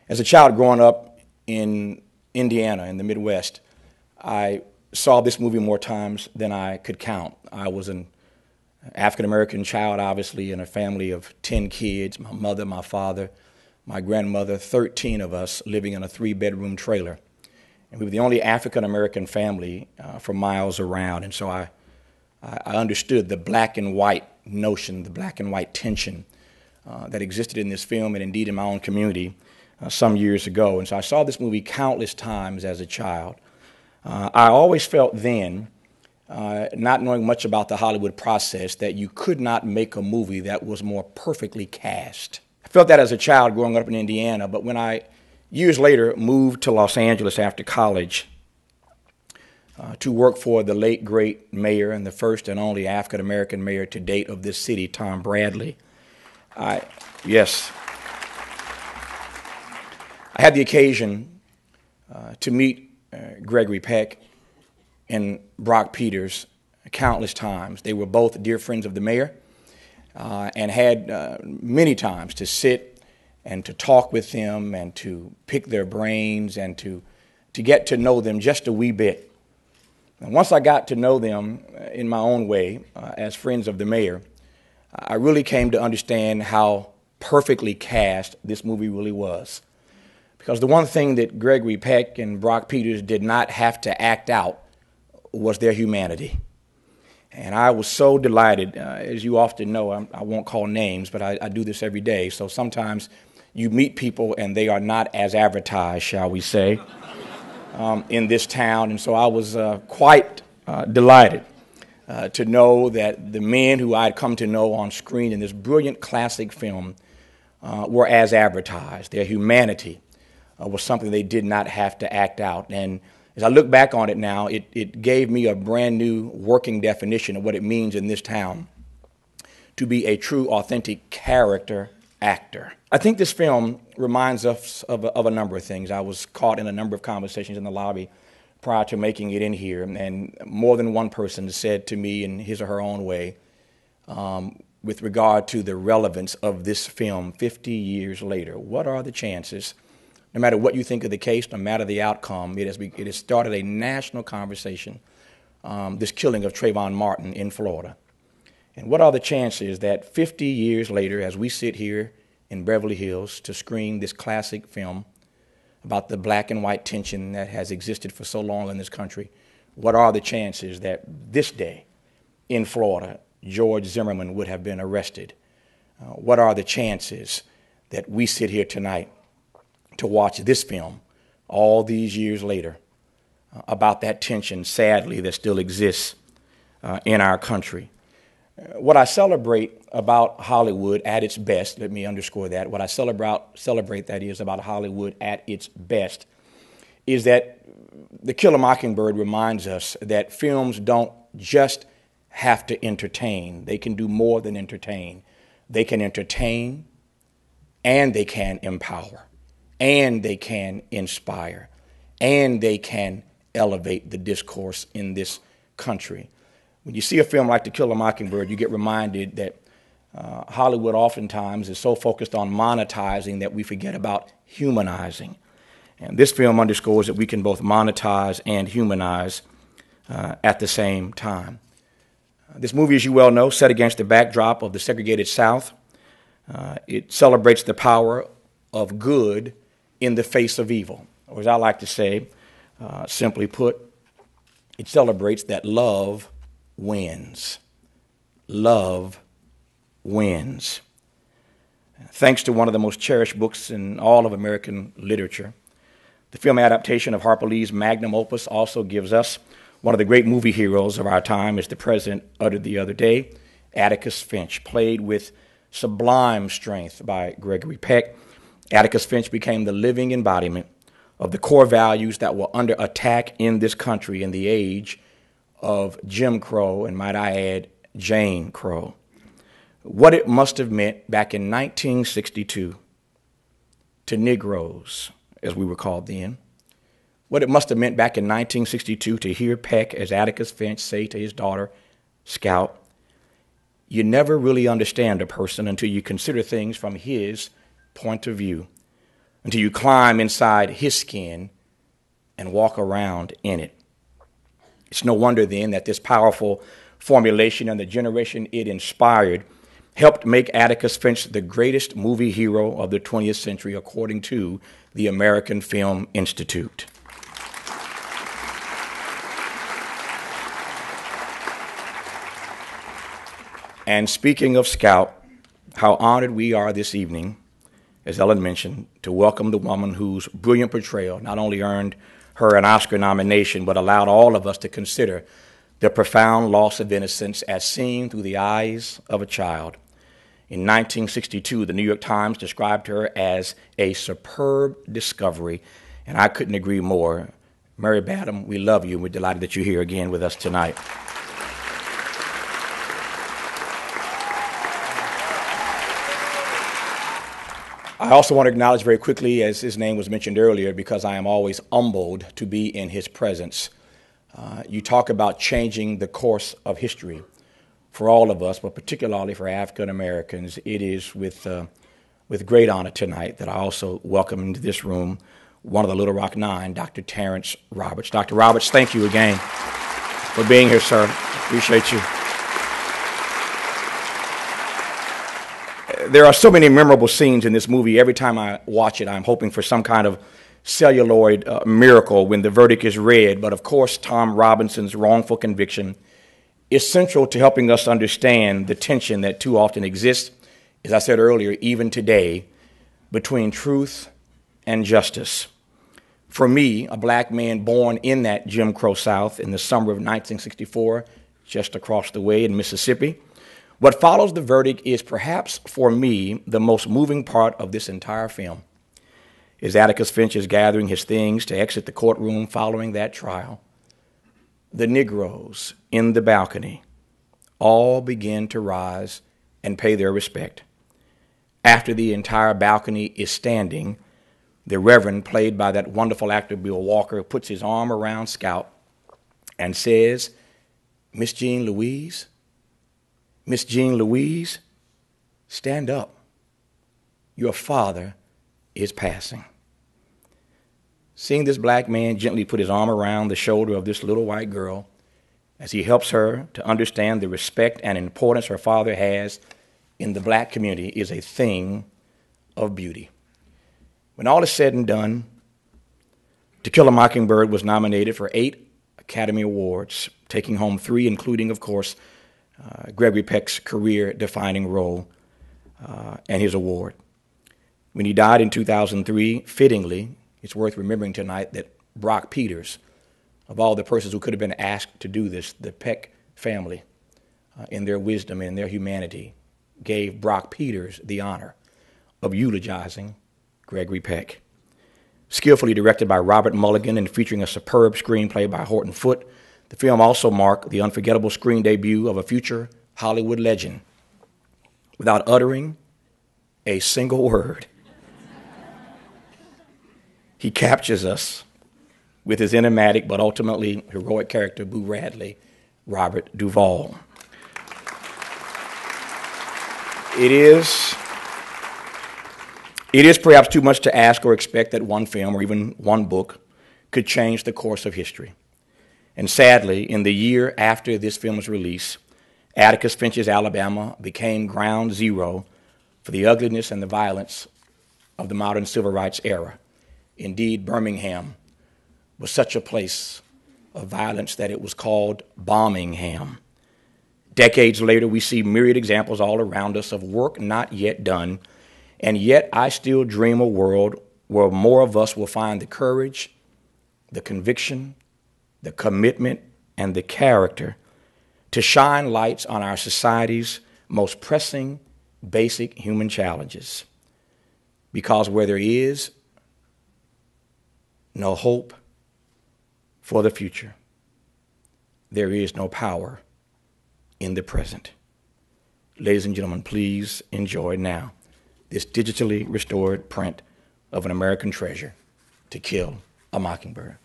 As a child growing up in Indiana, in the Midwest, I saw this movie more times than I could count. I was an African-American child, obviously, in a family of 10 kids, my mother, my father, my grandmother, 13 of us living in a 3-bedroom trailer. And we were the only African-American family for miles around. And so I understood the black and white notion, the black and white tension that existed in this film and indeed in my own community some years ago. And so I saw this movie countless times as a child. I always felt then, not knowing much about the Hollywood process, that you could not make a movie that was more perfectly cast. I felt that as a child growing up in Indiana, but when I, years later, moved to Los Angeles after college to work for the late, great mayor and the first and only African-American mayor to date of this city, Tom Bradley, I had the occasion to meet Gregory Peck and Brock Peters countless times. They were both dear friends of the mayor and had many times to sit and to talk with them and to pick their brains and to get to know them just a wee bit. And once I got to know them in my own way as friends of the mayor, I really came to understand how perfectly cast this movie really was. Because the one thing that Gregory Peck and Brock Peters did not have to act out was their humanity. And I was so delighted. As you often know, I won't call names, but I do this every day. So sometimes you meet people and they are not as advertised, shall we say, in this town. And so I was quite delighted to know that the men who I had come to know on screen in this brilliant classic film were as advertised. Their humanity was something they did not have to act out. And as I look back on it now, it gave me a brand new working definition of what it means in this town to be a true, authentic character actor. I think this film reminds us of a number of things. I was caught in a number of conversations in the lobby prior to making it in here, and more than one person said to me in his or her own way, with regard to the relevance of this film 50 years later, what are the chances, no matter what you think of the case, no matter the outcome, it has started a national conversation, this killing of Trayvon Martin in Florida. And what are the chances that 50 years later, as we sit here in Beverly Hills to screen this classic film about the black and white tension that has existed for so long in this country, what are the chances that this day in Florida, George Zimmerman would have been arrested? What are the chances that we sit here tonight to watch this film all these years later about that tension, sadly, that still exists in our country? What I celebrate about Hollywood at its best, let me underscore that, what I celebrate that is about Hollywood at its best is that The Kill a Mockingbird reminds us that films don't just have to entertain. They can do more than entertain. They can entertain, and they can empower, and they can inspire, and they can elevate the discourse in this country. When you see a film like To Kill a Mockingbird, you get reminded that Hollywood oftentimes is so focused on monetizing that we forget about humanizing. And this film underscores that we can both monetize and humanize at the same time. This movie, as you well know, set against the backdrop of the segregated South. It celebrates the power of good in the face of evil. Or as I like to say, simply put, it celebrates that love wins. Love wins. Thanks to one of the most cherished books in all of American literature, the film adaptation of Harper Lee's magnum opus also gives us one of the great movie heroes of our time, as the president uttered the other day, Atticus Finch, played with sublime strength by Gregory Peck. Atticus Finch became the living embodiment of the core values that were under attack in this country in the age of Jim Crow, and might I add, Jane Crow. What it must have meant back in 1962 to Negroes, as we were called then. What it must have meant back in 1962 to hear Peck, as Atticus Finch, say to his daughter, Scout, you never really understand a person until you consider things from his point of view. until you climb inside his skin and walk around in it. It's no wonder then that this powerful formulation and the generation it inspired helped make Atticus Finch the greatest movie hero of the 20th century, according to the American Film Institute. And speaking of Scout, how honored we are this evening, as Ellen mentioned, to welcome the woman whose brilliant portrayal not only earned her an Oscar nomination, but allowed all of us to consider the profound loss of innocence as seen through the eyes of a child. In 1962, the New York Times described her as a superb discovery, and I couldn't agree more. Mary Badham, we love you, and we're delighted that you're here again with us tonight. I also want to acknowledge very quickly, as his name was mentioned earlier, because I am always humbled to be in his presence. You talk about changing the course of history for all of us, but particularly for African Americans. It is with great honor tonight that I also welcome into this room one of the Little Rock Nine, Dr. Terrence Roberts. Dr. Roberts, thank you again for being here, sir. Appreciate you. There are so many memorable scenes in this movie. Every time I watch it, I'm hoping for some kind of celluloid miracle when the verdict is read. But of course, Tom Robinson's wrongful conviction is central to helping us understand the tension that too often exists, as I said earlier, even today, between truth and justice. For me, a black man born in that Jim Crow South in the summer of 1964, just across the way in Mississippi, what follows the verdict is perhaps, for me, the most moving part of this entire film. As Atticus Finch is gathering his things to exit the courtroom following that trial, the Negroes in the balcony all begin to rise and pay their respect. After the entire balcony is standing, the Reverend, played by that wonderful actor Bill Walker, puts his arm around Scout and says, Miss Jean Louise, stand up. Your father is passing. Seeing this black man gently put his arm around the shoulder of this little white girl as he helps her to understand the respect and importance her father has in the black community is a thing of beauty. When all is said and done, To Kill a Mockingbird was nominated for 8 Academy Awards, taking home 3, including, of course, Gregory Peck's career-defining role and his award. When he died in 2003, fittingly, it's worth remembering tonight that Brock Peters, of all the persons who could have been asked to do this, the Peck family, in their wisdom and their humanity, gave Brock Peters the honor of eulogizing Gregory Peck. Skillfully directed by Robert Mulligan and featuring a superb screenplay by Horton Foote, the film also marked the unforgettable screen debut of a future Hollywood legend. Without uttering a single word, he captures us with his enigmatic but ultimately heroic character, Boo Radley, Robert Duvall. It is perhaps too much to ask or expect that one film or even one book could change the course of history. And sadly, in the year after this film's release, Atticus Finch's Alabama became ground zero for the ugliness and the violence of the modern civil rights era. Indeed, Birmingham was such a place of violence that it was called Bommingham. Decades later, we see myriad examples all around us of work not yet done, and yet I still dream a world where more of us will find the courage, the conviction, the commitment, and the character to shine lights on our society's most pressing, basic human challenges. Because where there is no hope for the future, there is no power in the present. Ladies and gentlemen, please enjoy now this digitally restored print of an American treasure, To Kill a Mockingbird.